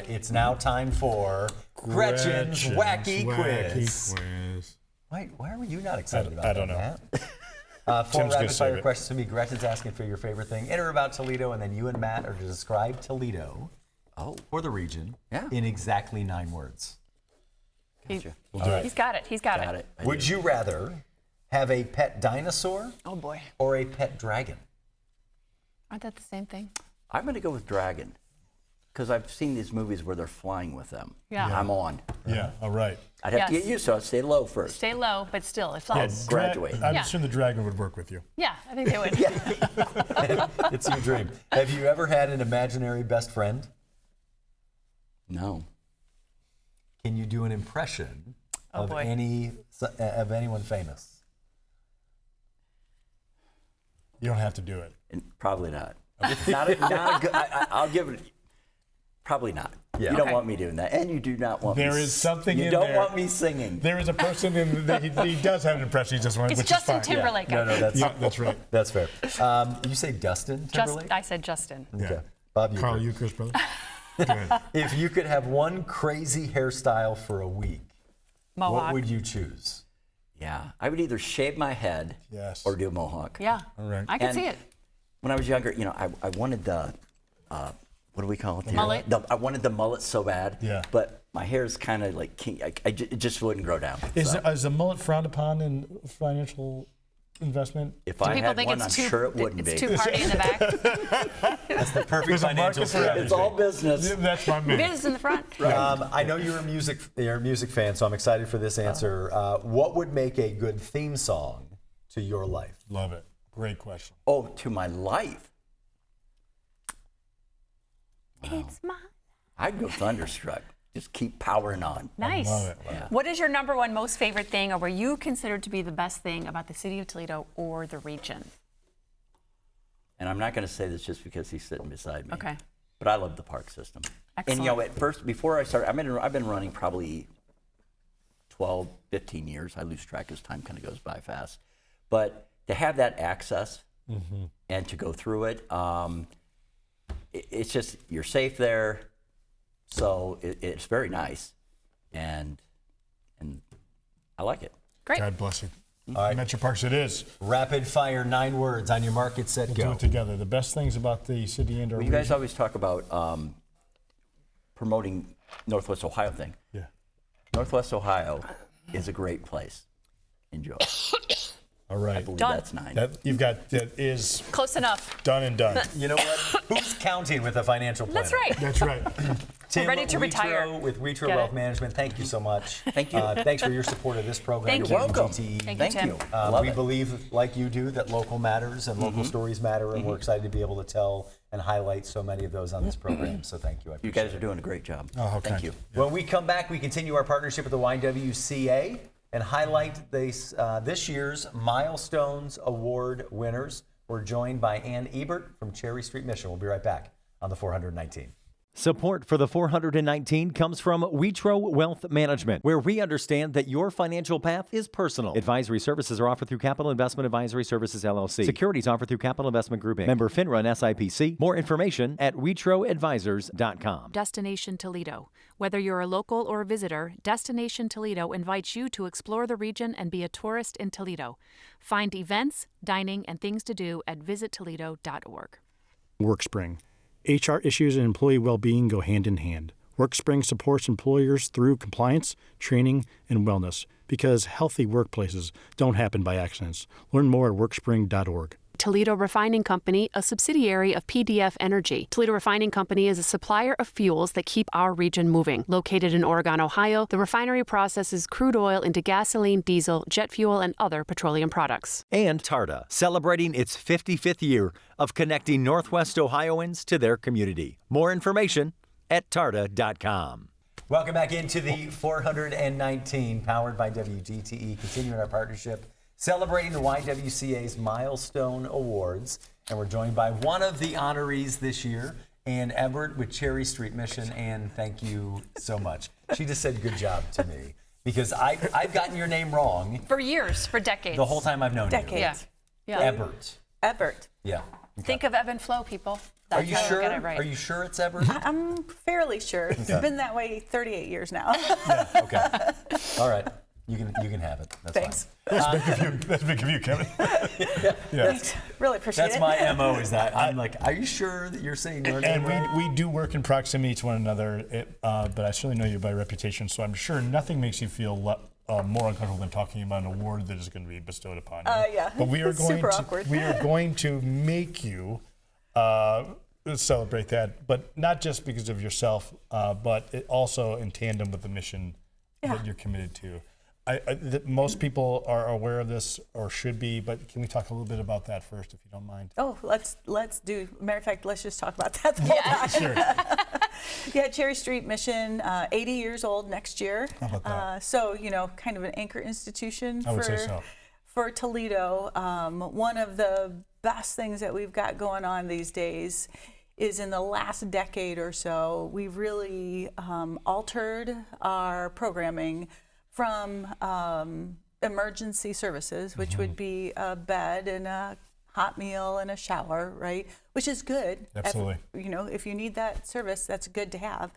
It's now time for Gretchen's Wacky Quiz. Why were you not excited about that? I don't know. Matt? 4 Tim's gonna rapid fire save it. questions to me. Gretchen's asking for your favorite thing in or about Toledo, and then you and Matt are to describe Toledo or the region in exactly 9 words. Gotcha. He's got it. He's got it. Would you rather have a pet dinosaur Oh boy. or a pet dragon? Aren't that the same thing? I'm going to go with dragon because I've seen these movies where they're flying with them. Yeah. I'm on. Yeah, all right. I'd have to get used to it. I'd stay low first. Stay low, but still, it I'll flies. graduate. I'm sure the dragon would work with you. Yeah, I think they would. It's your dream. Have you ever had an imaginary best friend? No. Can you do an impression of boy. anyone famous? You don't have to do it. And probably not. not a good, I'll give it. Probably not. Yeah. You don't want me doing that, and you do not want me. There is something you in don't there. want me singing. There is a person in that he does have an impression. He just wants, It's which Justin is fine. Timberlake. No, I think. that's right. That's fair. You say Dustin Timberlake? I said Justin. Okay. Bob Carl Euchre. Euchre's brother. Go ahead. If you could have one crazy hairstyle for a week, Mohawk. what would you choose? Yeah, I would either shave my head or do a mohawk. Yeah. All right. I can And see it. When I was younger, I wanted the, what do we call it? Mullet? I wanted the mullet so bad. Yeah. But my hair is kind of like, it just wouldn't grow down. Is so. a mullet frowned upon in financial investment? If Do I people had think one, it's I'm too, sure it wouldn't it's be. too party in the back? That's the perfect There's a financial market for strategy. It's all business. That's my man. Biz in the front. I know you're a music fan, so I'm excited for this answer. What would make a good theme song to your life? Love it. Great question. Oh, to my life. It's my I'd go Thunderstruck. Just keep powering on. Nice. Love it. Yeah. What is your number one most favorite thing, or were you considered to be the best thing about the city of Toledo or the region? And I'm not going to say this just because he's sitting beside me. Okay. But I love the park system. Excellent. And at first, before I started, I've been running probably 12, 15 years. I lose track as time kind of goes by fast. But to have that access and to go through it, it's just, you're safe there. So it's very nice. And I like it. Great. God bless you. All right. Metro Parks it is. Rapid fire, 9 words on your mark, get set, We'll go. do it together. The best things about the city and our You guys region. always talk about promoting Northwest Ohio thing. Yeah. Northwest Ohio is a great place. Enjoy. All I right. believe Done. that's 9. That is Close enough. done and done. You know what? Who's counting with a financial planner? That's right. That's right. Tim ready to Whetro retire. with Whetro Get Wealth it? Management, thank you so much. Thank you. Thanks for your support of this program. Thank You're you. welcome. Thank you, Tim. Love We it. believe, like you do, that local matters and local stories matter, and we're excited to be able to tell and highlight so many of those on this program. So thank you. I You appreciate guys are it. doing a great job. Oh, how Thank kind. you. When we come back, we continue our partnership with the YWCA and highlight this year's Milestones Award winners. We're joined by Ann Ebbert from Cherry Street Mission. We'll be right back on the 419. Support for the 419 comes from Whetro Wealth Management, where we understand that your financial path is personal. Advisory services are offered through Capital Investment Advisory Services, LLC. Securities offered through Capital Investment Group, Inc. Member FINRA and SIPC. More information at WetroAdvisors.com. Destination Toledo. Whether you're a local or a visitor, Destination Toledo invites you to explore the region and be a tourist in Toledo. Find events, dining, and things to do at visittoledo.org. WorkSpring. HR issues and employee well-being go hand in hand. WorkSpring supports employers through compliance, training, and wellness because healthy workplaces don't happen by accidents. Learn more at workspring.org. Toledo Refining Company, a subsidiary of PDF Energy. Toledo Refining Company is a supplier of fuels that keep our region moving. Located in Oregon, Ohio, the refinery processes crude oil into gasoline, diesel, jet fuel, and other petroleum products. And TARTA, celebrating its 55th year of connecting Northwest Ohioans to their community. More information at tarta.com. Welcome back into the 419, powered by WGTE, continuing our partnership, celebrating the YWCA's Milestone Awards. And we're joined by one of the honorees this year, Ann Ebbert with Cherry Street Mission. Ann, thank you so much. She just said good job to me, because I've gotten your name wrong. For years, for decades. The whole time I've known you. Decades. Yeah. Ebbert. Ebbert. Yeah. Think of ebb and flow, people. Are you sure? Get it right. Are you sure it's Ebbert? I'm fairly sure. It's been that way 38 years now. Yeah, okay. All right. You can have it. That's Thanks. fine. That's big of you, Kevin. Thanks. Really appreciate That's it. my MO, is that I'm like, are you sure that you're saying your name? And we do work in proximity to one another, but I certainly know you by reputation, so I'm sure nothing makes you feel more uncomfortable than talking about an award that is going to be bestowed upon you. Yeah. But we are It's going super to awkward. we are going to make you celebrate that, but not just because of yourself, but also in tandem with the mission that you're committed to. Most people are aware of this, or should be, but can we talk a little bit about that first, if you don't mind? Oh, let's do. Matter of fact, let's just talk about that the whole time. Sure. Yeah, Cherry Street Mission, 80 years old next year. How about that? So, kind of an anchor institution I would say so. for Toledo. One of the best things that we've got going on these days is in the last decade or so, we've really altered our programming from emergency services, which would be a bed and a hot meal and a shower, right? Which is good. Absolutely. If you need that service, that's good to have,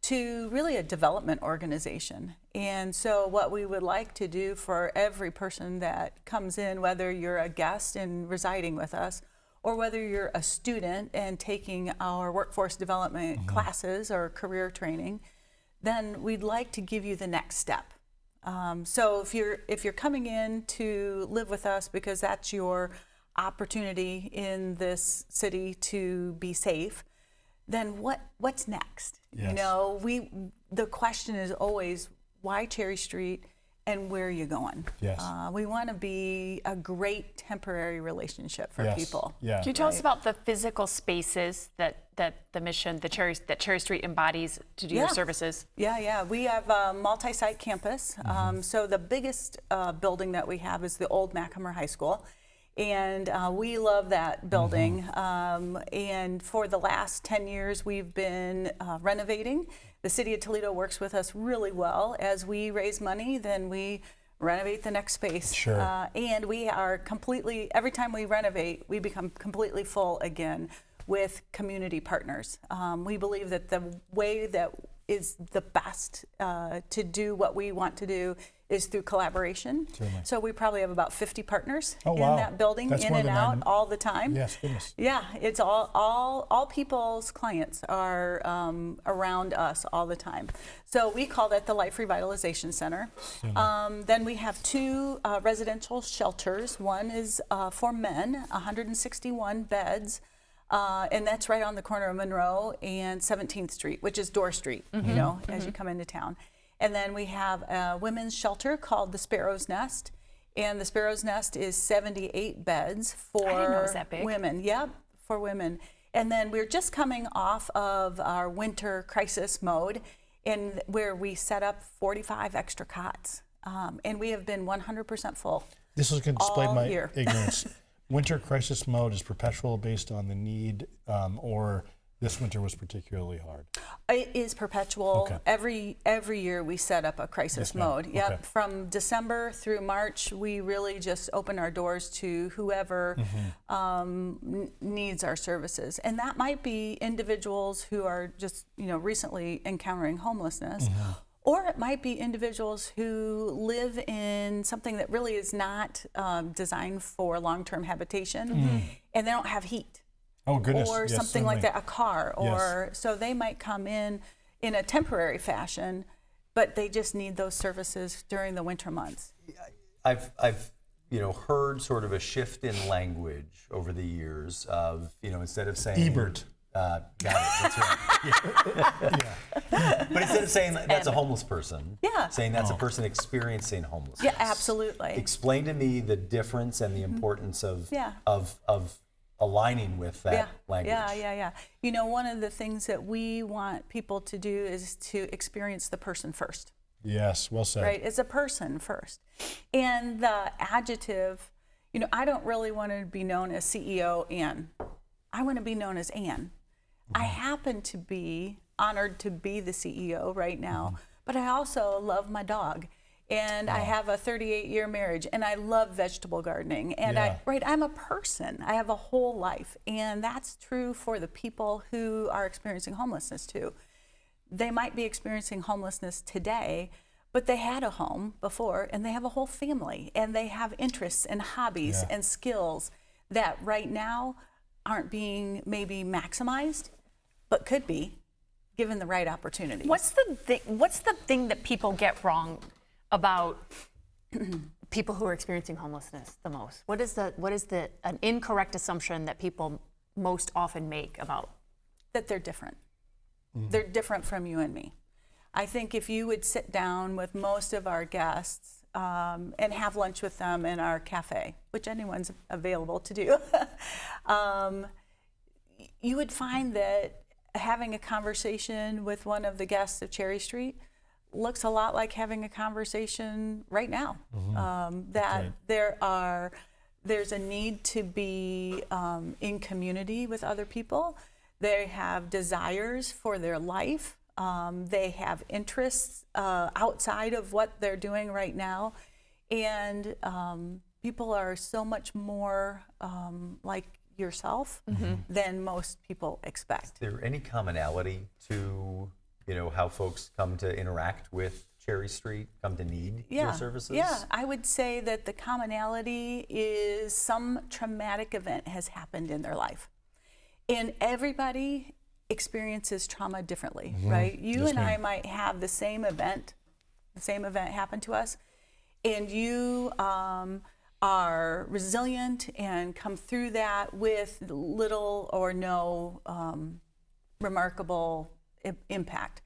to really a development organization. And so what we would like to do for every person that comes in, whether you're a guest and residing with us, or whether you're a student and taking our workforce development classes or career training, then we'd like to give you the next step. So if you're coming in to live with us because that's your opportunity in this city to be safe, then what's next? Yes. The question is always, why Cherry Street and where are you going? Yes. We want to be a great temporary relationship for people. Yeah. Can you tell us about the physical spaces that the mission, that Cherry Street embodies to do your services? Yeah. We have a multi-site campus. So the biggest building that we have is the old Macomber High School. And we love that building. And for the last 10 years, we've been renovating. The City of Toledo works with us really well. As we raise money, then we renovate the next space. Sure. And we are every time we renovate, we become completely full again with community partners. We believe that the way that is the best to do what we want to do is through collaboration. Certainly. So we probably have about 50 partners Oh, in wow. that building, That's in more and than out all the time. Yes, goodness. Yeah, it's all people's clients are around us all the time. So we call that the Life Revitalization Center. Then we have two residential shelters. One is for men, 161 beds. And that's right on the corner of Monroe and 17th Street, which is Dorr Street, as you come into town. And then we have a women's shelter called the Sparrow's Nest. And the Sparrow's Nest is 78 beds for I didn't know it was that big. women. Yep, for women. And then we're just coming off of our winter crisis mode, and where we set up 45 extra cots. And we have been 100% full. This is going to display all my year. ignorance. Winter crisis mode is perpetual based on the need, or this winter was particularly hard? It is perpetual. Okay. Every year we set up a crisis mode. Yep. Okay. From December through March, we really just open our doors to whoever needs our services, and that might be individuals who are just recently encountering homelessness. Or it might be individuals who live in something that really is not designed for long-term habitation, and they don't have heat. Oh, goodness. Or Yes, something like certainly. that, a car. Or so they might come in a temporary fashion, but they just need those services during the winter months. I've heard sort of a shift in language over the years of instead of saying Ebbert. Got it. That's right. But instead of saying that's a homeless person, saying that's a person experiencing homelessness. Yeah, absolutely. Explain to me the difference and the importance of aligning with that language. Yeah. You know, one of the things that we want people to do is to experience the person first. Yes, well said. Right, it's a person first. And the adjective, you know, I don't really want to be known as CEO Ann. I want to be known as Ann. I happen to be honored to be the CEO right now, but I also love my dog. And I have a 38-year marriage, and I love vegetable gardening. And I'm a person. I have a whole life. And that's true for the people who are experiencing homelessness too. They might be experiencing homelessness today, but they had a home before, and they have a whole family, and they have interests and hobbies and skills that right now aren't being maybe maximized, but could be given the right opportunities. What's the thing that people get wrong about people who are experiencing homelessness the most? What is an incorrect assumption that people most often make about? That they're different. They're different from you and me. I think if you would sit down with most of our guests and have lunch with them in our cafe, which anyone's available to do, you would find that having a conversation with one of the guests of Cherry Street looks a lot like having a conversation right now. There's a need to be in community with other people. They have desires for their life. They have interests outside of what they're doing right now. And people are so much more like yourself than most people expect. Is there any commonality to, you know, how folks come to interact with Cherry Street, come to need your services? Yeah, I would say that the commonality is some traumatic event has happened in their life. And everybody experiences trauma differently, right? You and I might have the same event happen to us, and you are resilient and come through that with little or no remarkable impact.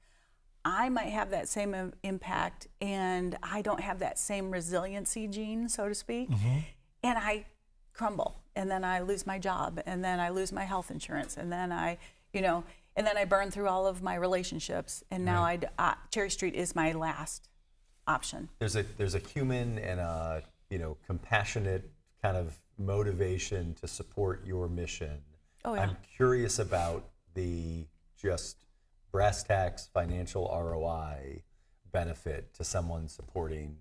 I might have that same impact, and I don't have that same resiliency gene, so to speak, and I crumble, and then I lose my job, and then I lose my health insurance, and then I burn through all of my relationships, and now Cherry Street is my last option. There's a human and a compassionate kind of motivation to support your mission. Oh, yeah. I'm curious about the just brass tacks financial ROI benefit to someone supporting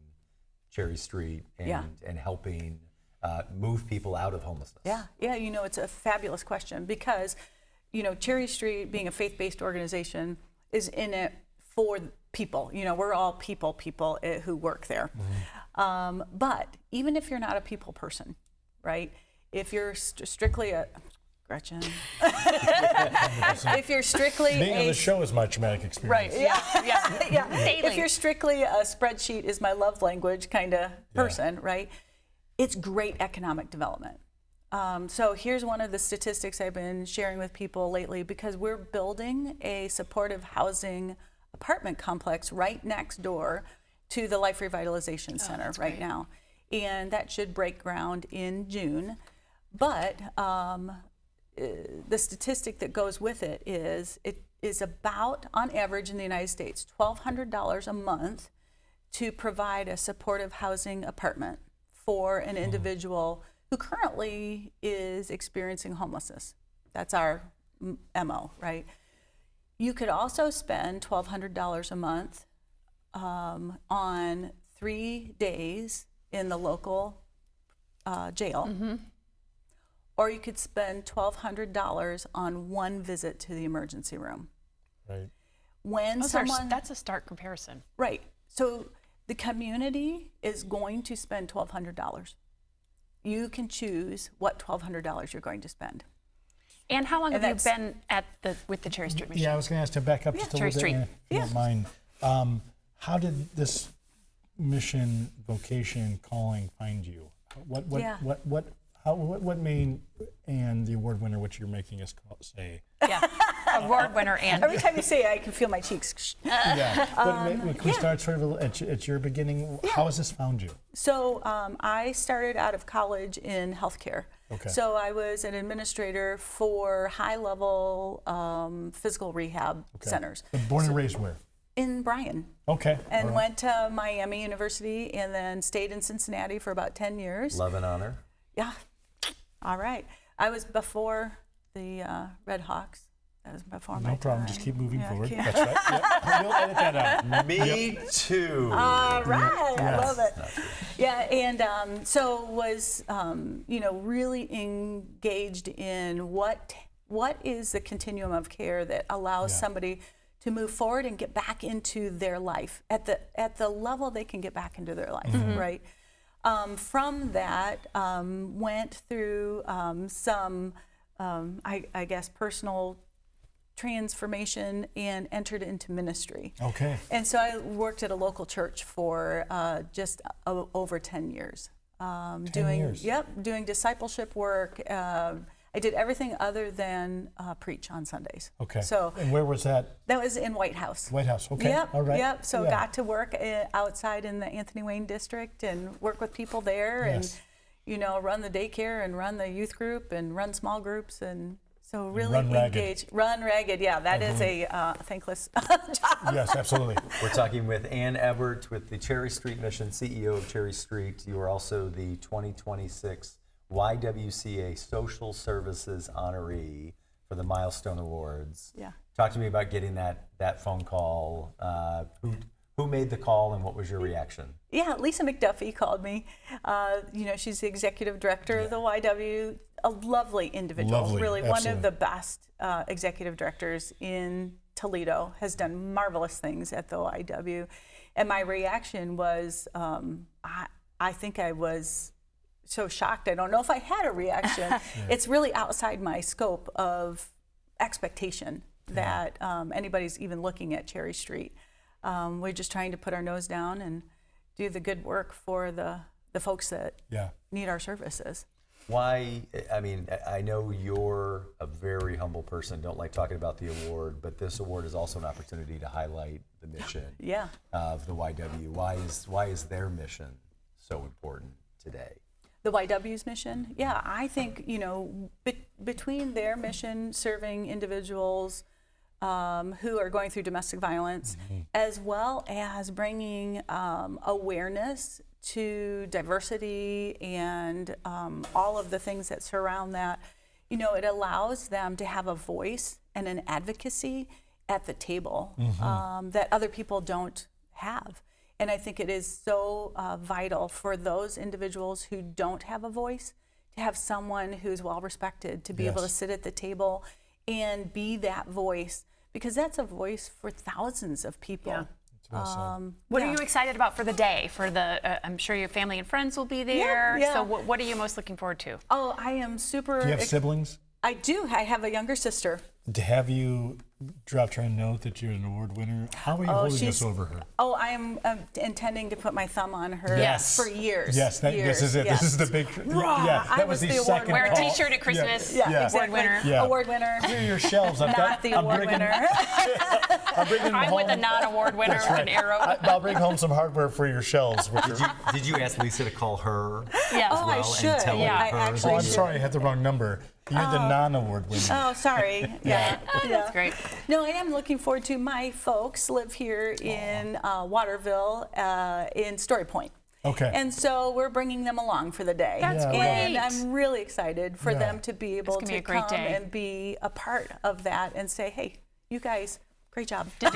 Cherry Street and helping move people out of homelessness. Yeah, you know, it's a fabulous question because, you know, Cherry Street, being a faith-based organization, is in it for people. You know, we're all people who work there. But even if you're not a people person, right? If you're strictly a Gretchen, if you're strictly being on the show is my traumatic experience. Right? Yeah. If you're strictly a spreadsheet is my love language kind of person, right? It's great economic development. So here's one of the statistics I've been sharing with people lately, because we're building a supportive housing apartment complex right next door to the Life Revitalization Center right now. And that should break ground in June. But the statistic that goes with it is about, on average in the United States, $1,200 a month to provide a supportive housing apartment for an individual who currently is experiencing homelessness. That's our MO, right? You could also spend $1,200 a month on 3 days in the local jail, or you could spend $1,200 on one visit to the emergency room. Right. That's a stark comparison. Right. So the community is going to spend $1,200. You can choose what $1,200 you're going to spend. And how long have you been with the Cherry Street mission? Yeah, I was going to ask to back up just a little bit, if you don't mind. How did this mission, vocation, calling find you? What made Ann the award winner, which you're making us say? Yeah. Award winner and. Every time you say it, I can feel my cheeks. Yeah. But can we start sort of at your beginning? How has this found you? So I started out of college in healthcare. Okay. So I was an administrator for high-level physical rehab centers. Born and raised where? In Bryan. Okay. And went to Miami University and then stayed in Cincinnati for about 10 years. Love and honor. Yeah. All right. I was before the Red Hawks. That was before my No problem. time. Just keep moving forward. Yeah. That's right. Yep. We'll edit that out. Me too. All right. Yes. I love it. Yeah. And so was, really engaged in what is the continuum of care that allows somebody to move forward and get back into their life at the level they can get back into their life, right? From that, went through some, I guess, personal transformation and entered into ministry. Okay. And so I worked at a local church for just over 10 years. 10 doing years. Doing discipleship work. I did everything other than preach on Sundays. Okay. So and where was that? that was in White House. White House. Okay. Yep. All right. Yep. So Yeah. got to work outside in the Anthony Wayne district and work with people there, Yes. and run the daycare and run the youth group and run small groups, and so really run ragged. engaged. Run ragged. Yeah, that is a thankless job. Yes, absolutely. We're talking with Ann Ebbert with the Cherry Street Mission, CEO of Cherry Street. You are also the 2026 YWCA Social Services honoree for the Milestone Awards. Yeah. Talk to me about getting that phone call. Who made the call and what was your reaction? Yeah, Lisa McDuffie called me. She's the executive director of the YW. A lovely individual, really absolutely. one of the best executive directors in Toledo. Has done marvelous things at the YW, and my reaction was, I think I was so shocked. I don't know if I had a reaction. It's really outside my scope of expectation that anybody's even looking at Cherry Street. We're just trying to put our nose down and do the good work for the folks that need our services. Why, I know you're a very humble person, don't like talking about the award, but this award is also an opportunity to highlight the mission of the YW. Why is their mission so important today? The YW's mission? Yeah, I think, between their mission serving individuals who are going through domestic violence, as well as bringing awareness to diversity and all of the things that surround that, it allows them to have a voice and an advocacy at the table that other people don't have. And I think it is so vital for those individuals who don't have a voice to have someone who's well respected to be able to sit at the table and be that voice, because that's a voice for thousands of people. That's well said. What are you excited about for the day? For the, I'm sure your family and friends will be there. Yeah. So what are you most looking forward to? Oh, I am super. Do you have siblings? I do. I have a younger sister. To have you dropped her a note that you're an award winner, how are you holding this over her? Oh, I am intending to put my thumb on her for years. Yes, this is it. Yes. This is the big. Yeah, that was the second Wear a call. T-shirt at Christmas. Yeah, exactly. Award winner. Yeah. Award winner. Clear your shelves. Not the award winner. I'm with a non-award winner with an arrow. I'll bring home some hardware for your shelves. Did you ask Lisa to call her? Yeah. Oh, I should. And tell her I her? actually I'm should. sorry, I had the wrong number. You're the non-award winner. Oh, sorry. Yeah. That's great. No, I am looking forward to. My folks live here in Waterville, in Story Point. Okay. And so we're bringing them along for the day. That's great. And I'm really excited for them to be able gonna be to a great come day. and be a part of that and say, hey, you guys, great job. You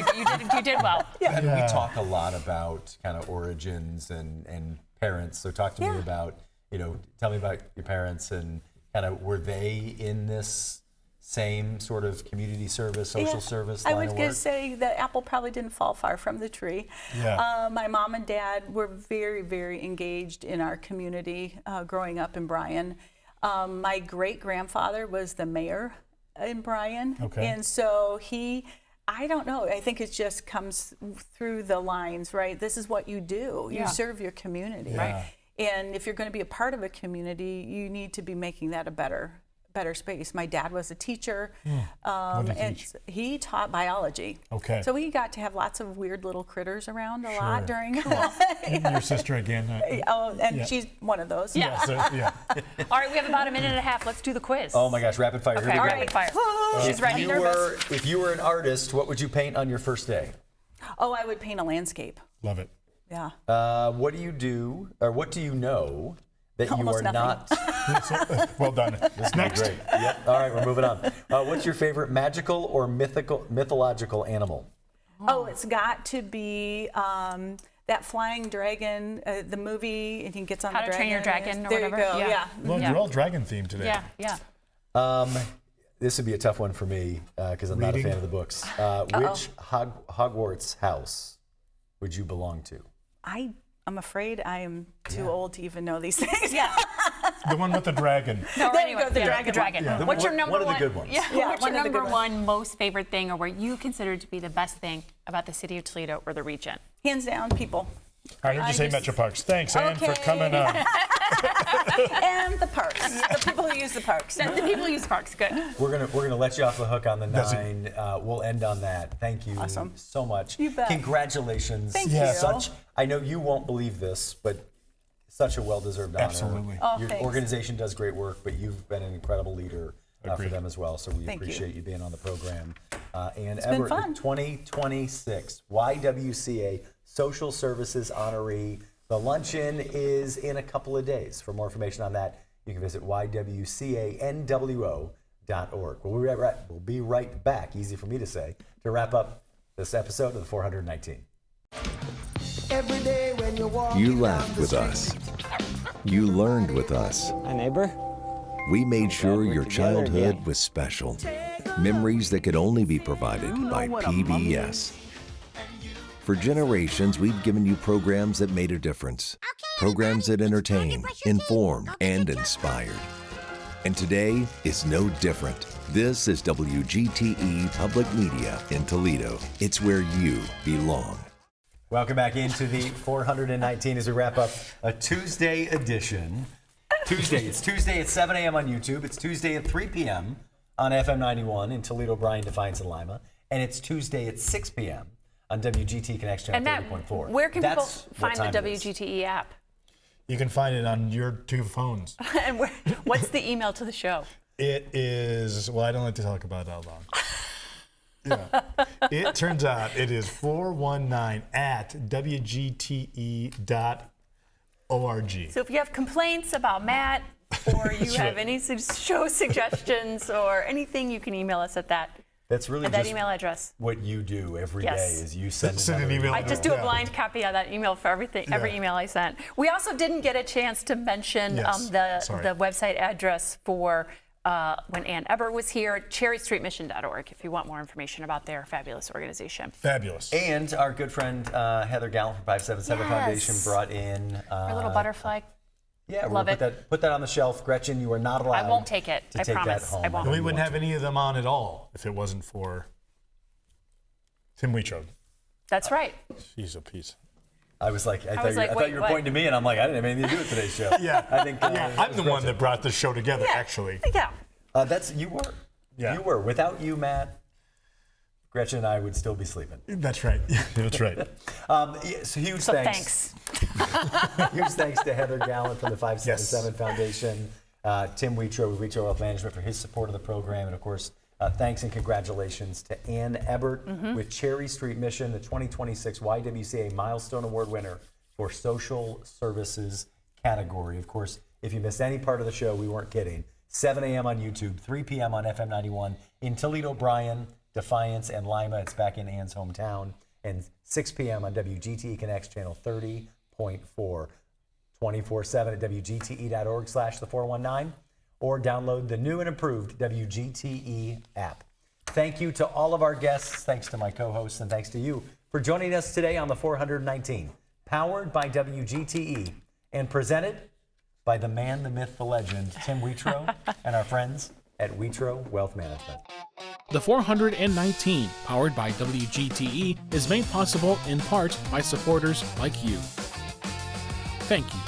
did well. And we talk a lot about kind of origins and parents. So talk to me about, tell me about your parents and kind of, were they in this same sort of community service, social service line I of would work? just say the apple probably didn't fall far from the tree. Yeah. My mom and dad were very, very engaged in our community growing up in Bryan. My great-grandfather was the mayor in Bryan. Okay. And so I don't know, I think it just comes through the lines, right? This is what you do. You serve your community, right? And if you're going to be a part of a community, you need to be making that a better better space. My dad was a teacher, What did he and teach? he taught biology. Okay. So we got to have lots of weird little critters around a lot during. Your sister again. Oh, and Yeah. she's one of those. Yeah. Yeah. All right, we have about a minute and a half. Let's do the quiz. Oh my gosh, rapid fire. Okay, Here we go. rapid fire. She's ready. If you were an artist, what would you paint on your first day? Oh, I would paint a landscape. Love it. Yeah. What do you do, or what do you know that you Almost are nothing. not? Well done. This is great. Yep. All right, we're moving on. What's your favorite magical or mythological animal? Oh, it's got to be that flying dragon, the movie, and he gets on How the to dragon. Train Your Dragon or there whatever. you go. Yeah. Well, you're all dragon themed today. Yeah. This would be a tough one for me because I'm not a Reading? fan of the books. Which Hogwarts house would you belong to? I'm afraid I am too old to even know these things. Yeah. The one with the dragon. No, There anyway, you go, the yeah, dragon one. Yeah. What's your number one of the one? good ones. Yeah. What's one your of the good number ones. one most favorite thing, or what you consider to be the best thing about the city of Toledo or the region? Hands down, people. I heard you say Metro Parks. Thanks, Ann, for Okay. coming on. And the parks. The people who use the parks. The people use parks. Good. We're gonna let you off the hook on the That's 9. We'll end on that. Thank you so much. You bet. Congratulations. Thank you. I know you won't believe this, but such a well-deserved honor. Absolutely. Oh, Your thanks. organization does great work, but you've been an incredible leader for Agreed. them as well. So we Thank you. appreciate you being on the program. And It's been Ebbert, fun. 2026 YWCA Social Services Honoree. The luncheon is in a couple of days. For more information on that, you can visit ywcanwo.org. We'll be right back, easy for me to say, to wrap up this episode of the 419. Every day when you walk You laughed with us. You learned with us. Hi, neighbor. We made sure we're your together childhood again. was special. Memories that could only be provided by PBS. For generations, we've given you programs that made a difference. Programs that entertained, informed, and inspired. And today is no different. This is WGTE Public Media in Toledo. It's where you belong. Welcome back into the 419 as we wrap up a Tuesday edition. It's Tuesday at 7 a.m. on YouTube. It's Tuesday at 3 p.m. on FM 91 in Toledo, Bryan, Defiance, and Lima. And it's Tuesday at 6 p.m. on WGTE Connect Channel And Matt, 30.4. where can people That's find what the time it is. WGTE app? You can find it on your 2 phones. And what's the email to the show? It is, well, I don't like to talk about it out loud. Yeah. It turns out it is 419@WGTE.org. So if you have complaints about Matt, or you have any show suggestions or anything, you can email us at that. That's really at that just email address. what you do every day Yes. is you send Send an email. I just do a blind copy of that email for every email I sent. We also didn't get a chance to mention Yes. the website address for when Ann Ebbert was here, cherrystreetmission.org, if you want more information about their fabulous organization. Fabulous. And our good friend Heather Gallant from 577 Foundation Yes. brought in Our little butterfly. Yeah, Love we'll put that on the shelf. Gretchen, you are not allowed. I won't take it. To I take promise. that home. I won't. And we wouldn't have any of them on at all if it wasn't for Tim Whetro. That's right. She's a piece. I was like, I was like, thought wait, you were what? pointing to me, and I'm like, I didn't have anything to do with today's show. Yeah. I think I'm the one that brought the show together, Yeah. actually. Yeah. You were. Yeah. You were. Without you, Matt, Gretchen and I would still be sleeping. That's right. That's right. So huge thanks. Huge thanks to Heather Gallant from the 577 Foundation, Tim Whetro with Whetro Wealth Management for his support of the program, and of course, thanks and congratulations to Ann Ebbert with Cherry Street Mission, the 2026 YWCA Milestone Award winner for Social Services category. Of course, if you missed any part of the show, we weren't kidding. 7 a.m. on YouTube, 3 p.m. on FM 91 in Toledo, Bryan, Defiance, and Lima. It's back in Ann's hometown. And 6 p.m. on WGTE Connect's channel 30.4, 24/7 at WGTE.org/the419, or download the new and improved WGTE app. Thank you to all of our guests. Thanks to my co-hosts, and thanks to you for joining us today on the 419, powered by WGTE and presented by the man, the myth, the legend, Tim Whetro, and our friends at Whetro Wealth Management. The 419, powered by WGTE, is made possible in part by supporters like you. Thank you.